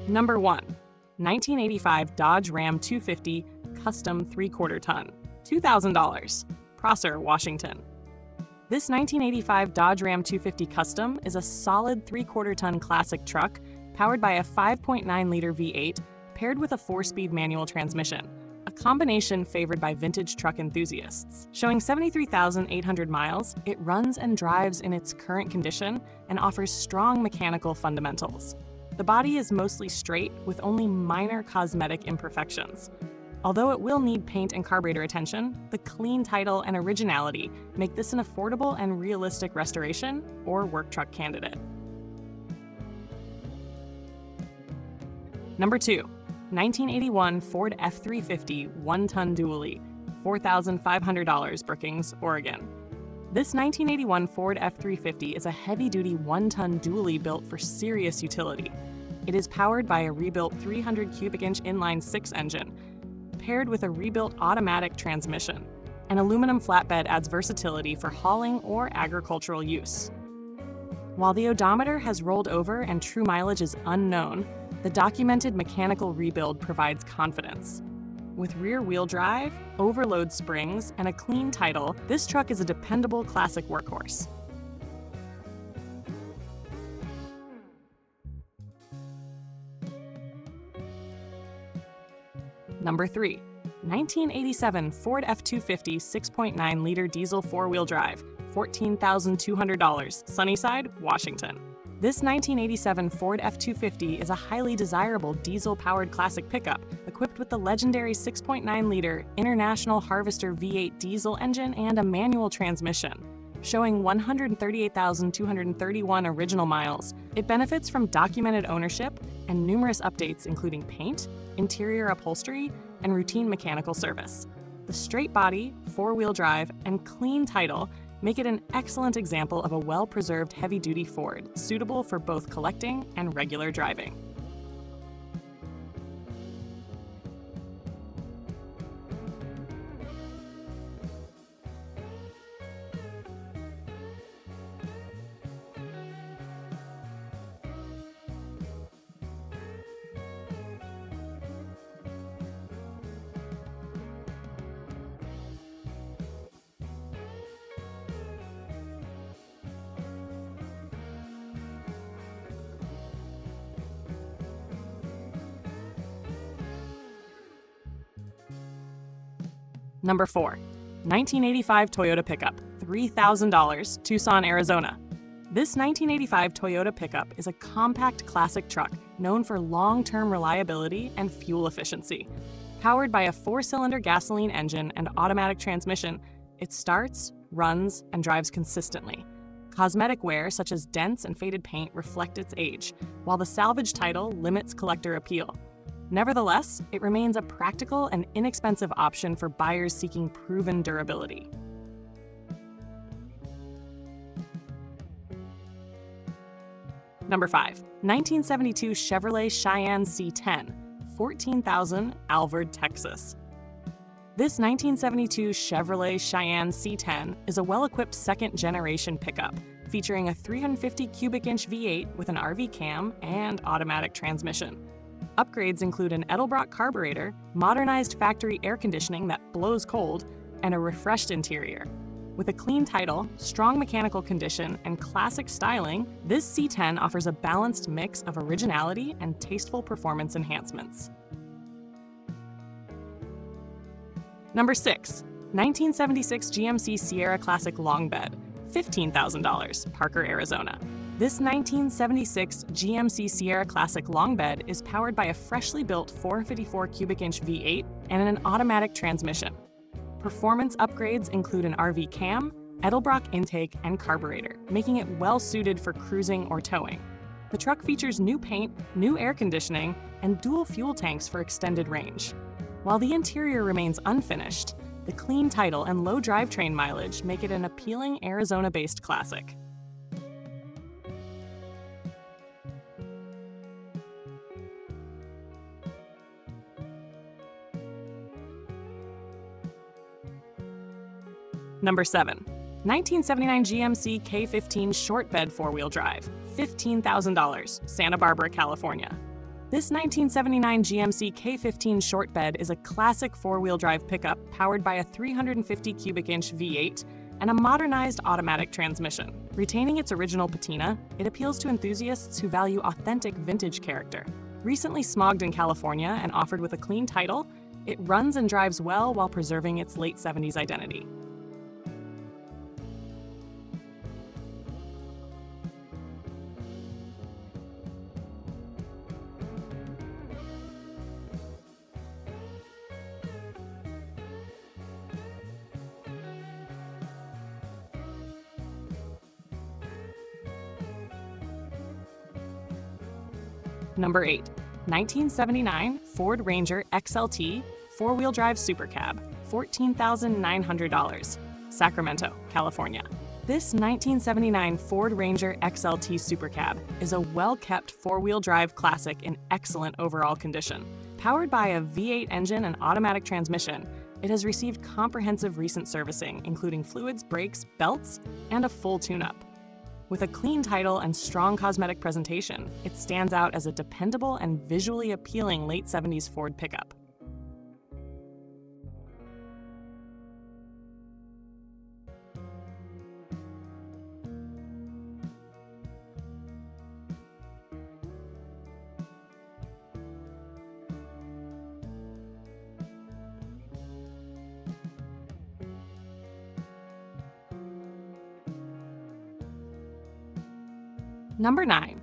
Number 1. 1985 Dodge Ram 250 Custom 3/4 ton, $2,000, Prosser, Washington. This 1985 Dodge Ram 250 Custom is a solid 3/4 ton classic truck powered by a 5.9-liter V8 paired with a 4-speed manual transmission, a combination favored by vintage truck enthusiasts. Showing 73,800 miles, it runs and drives in its current condition and offers strong mechanical fundamentals. The body is mostly straight with only minor cosmetic imperfections. Although it will need paint and carburetor attention, the clean title and originality make this an affordable and realistic restoration or work truck candidate. Number 2. 1981 Ford F-350 1-ton dually, $4,500, Brookings, Oregon. This 1981 Ford F-350 is a heavy-duty 1-ton dually built for serious utility. It is powered by a rebuilt 300 cubic inch inline-6 engine, paired with a rebuilt automatic transmission. An aluminum flatbed adds versatility for hauling or agricultural use. While the odometer has rolled over and true mileage is unknown, the documented mechanical rebuild provides confidence. With rear-wheel drive, overload springs, and a clean title, this truck is a dependable classic workhorse. Number 3. 1987 Ford F-250 6.9-liter diesel 4-wheel drive, $14,200, Sunnyside, Washington. This 1987 Ford F-250 is a highly desirable diesel-powered classic pickup equipped with the legendary 6.9-liter International Harvester V8 diesel engine and a manual transmission. Showing 138,231 original miles, it benefits from documented ownership and numerous updates including paint, interior upholstery, and routine mechanical service. The straight body, 4-wheel drive, and clean title make it an excellent example of a well-preserved heavy-duty Ford, suitable for both collecting and regular driving. Number 4. 1985 Toyota pickup, $3,000, Tucson, Arizona. This 1985 Toyota pickup is a compact classic truck known for long-term reliability and fuel efficiency. Powered by a 4-cylinder gasoline engine and automatic transmission, it starts, runs, and drives consistently. Cosmetic wear such as dents and faded paint reflect its age, while the salvage title limits collector appeal. Nevertheless, it remains a practical and inexpensive option for buyers seeking proven durability. Number 5. 1972 Chevrolet Cheyenne C10, $14,000, Alvord, Texas. This 1972 Chevrolet Cheyenne C10 is a well-equipped second-generation pickup, featuring a 350 cubic inch V8 with an RV cam and automatic transmission. Upgrades include an Edelbrock carburetor, modernized factory air conditioning that blows cold, and a refreshed interior. With a clean title, strong mechanical condition, and classic styling, this C10 offers a balanced mix of originality and tasteful performance enhancements. Number 6. 1976 GMC Sierra Classic Long Bed, $15,000, Parker, Arizona. This 1976 GMC Sierra Classic Long Bed is powered by a freshly built 454 cubic inch V8 and an automatic transmission. Performance upgrades include an RV cam, Edelbrock intake, and carburetor, making it well-suited for cruising or towing. The truck features new paint, new air conditioning, and dual fuel tanks for extended range. While the interior remains unfinished, the clean title and low drivetrain mileage make it an appealing Arizona-based classic. Number 7. 1979 GMC K15 shortbed 4-wheel drive, $15,000, Santa Barbara, California. This 1979 GMC K15 shortbed is a classic four-wheel drive pickup powered by a 350 cubic inch V8 and a modernized automatic transmission. Retaining its original patina, it appeals to enthusiasts who value authentic vintage character. Recently smogged in California and offered with a clean title, it runs and drives well while preserving its late 70s identity. Number 8. 1979 Ford Ranger XLT four-wheel drive super cab, $14,900, Sacramento, California. This 1979 Ford Ranger XLT super cab is a well-kept four-wheel drive classic in excellent overall condition. Powered by a V8 engine and automatic transmission, it has received comprehensive recent servicing, including fluids, brakes, belts, and a full tune-up. With a clean title and strong cosmetic presentation, it stands out as a dependable and visually appealing late 70s Ford pickup. Number 9.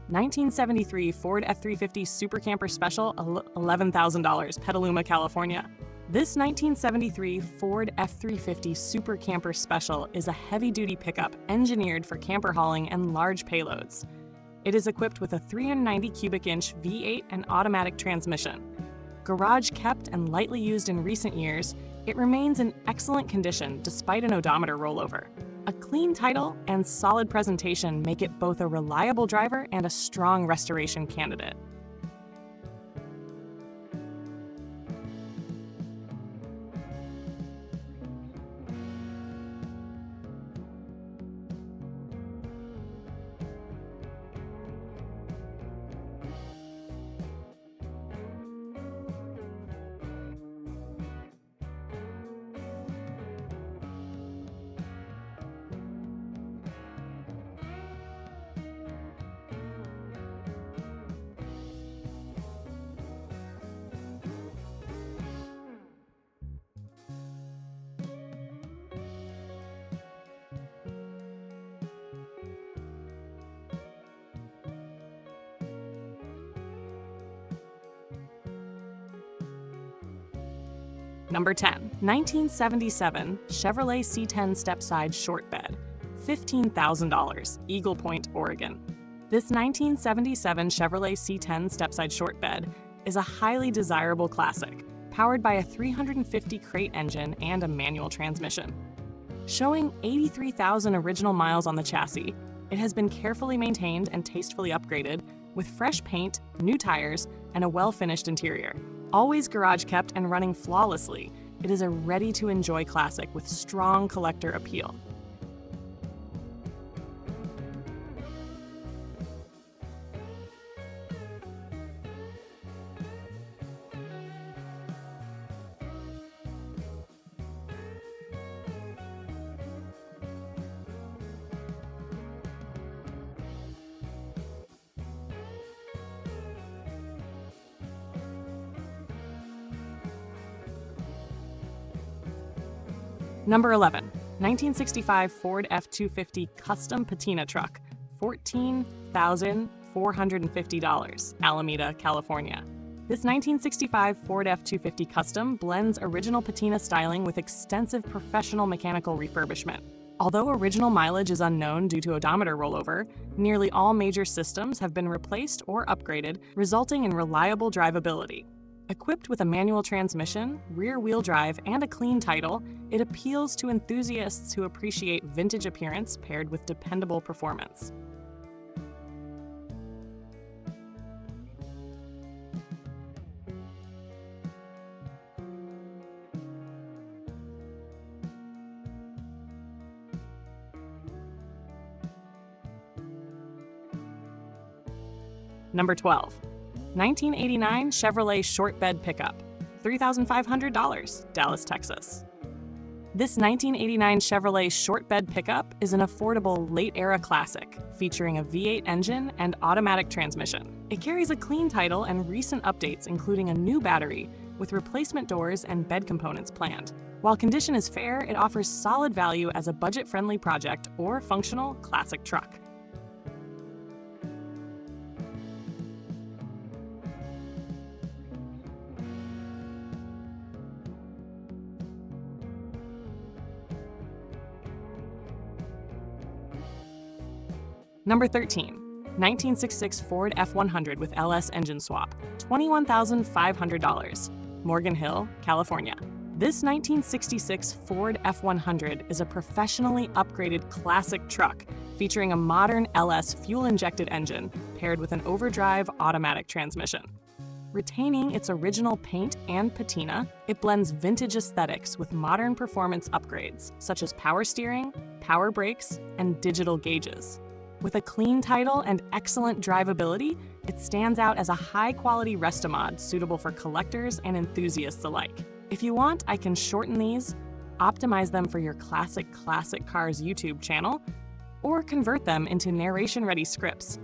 1973 Ford F-350 Super Camper Special, $11,000, Petaluma, California. This 1973 Ford F-350 Super Camper Special is a heavy-duty pickup engineered for camper hauling and large payloads. It is equipped with a 390 cubic inch V8 and automatic transmission. Garage kept and lightly used in recent years, it remains in excellent condition despite an odometer rollover. A clean title and solid presentation make it both a reliable driver and a strong restoration candidate. Number 10. 1977 Chevrolet C10 Stepside Shortbed, $15,000, Eagle Point, Oregon. This 1977 Chevrolet C10 Stepside Shortbed is a highly desirable classic, powered by a 350 crate engine and a manual transmission. Showing 83,000 original miles on the chassis, it has been carefully maintained and tastefully upgraded with fresh paint, new tires, and a well-finished interior. Always garage kept and running flawlessly, it is a ready-to-enjoy classic with strong collector appeal. Number 11. 1965 Ford F-250 Custom Patina Truck, $14,450, Alameda, California. This 1965 Ford F-250 Custom blends original patina styling with extensive professional mechanical refurbishment. Although original mileage is unknown due to odometer rollover, nearly all major systems have been replaced or upgraded, resulting in reliable drivability. Equipped with a manual transmission, rear-wheel drive, and a clean title, it appeals to enthusiasts who appreciate vintage appearance paired with dependable performance. Number 12. 1989 Chevrolet shortbed pickup, $3,500, Dallas, Texas. This 1989 Chevrolet shortbed pickup is an affordable late-era classic featuring a V8 engine and automatic transmission. It carries a clean title and recent updates including a new battery with replacement doors and bed components planned. While condition is fair, it offers solid value as a budget-friendly project or functional classic truck. Number 13. 1966 Ford F100 with LS engine swap, $21,500, Morgan Hill, California. This 1966 Ford F100 is a professionally upgraded classic truck featuring a modern LS fuel-injected engine paired with an overdrive automatic transmission. Retaining its original paint and patina, it blends vintage aesthetics with modern performance upgrades such as power steering, power brakes, and digital gauges. With a clean title and excellent drivability, it stands out as a high-quality resto-mod suitable for collectors and enthusiasts alike. If you want, I can shorten these, optimize them for your Classic Cars YouTube channel, or convert them into narration-ready scripts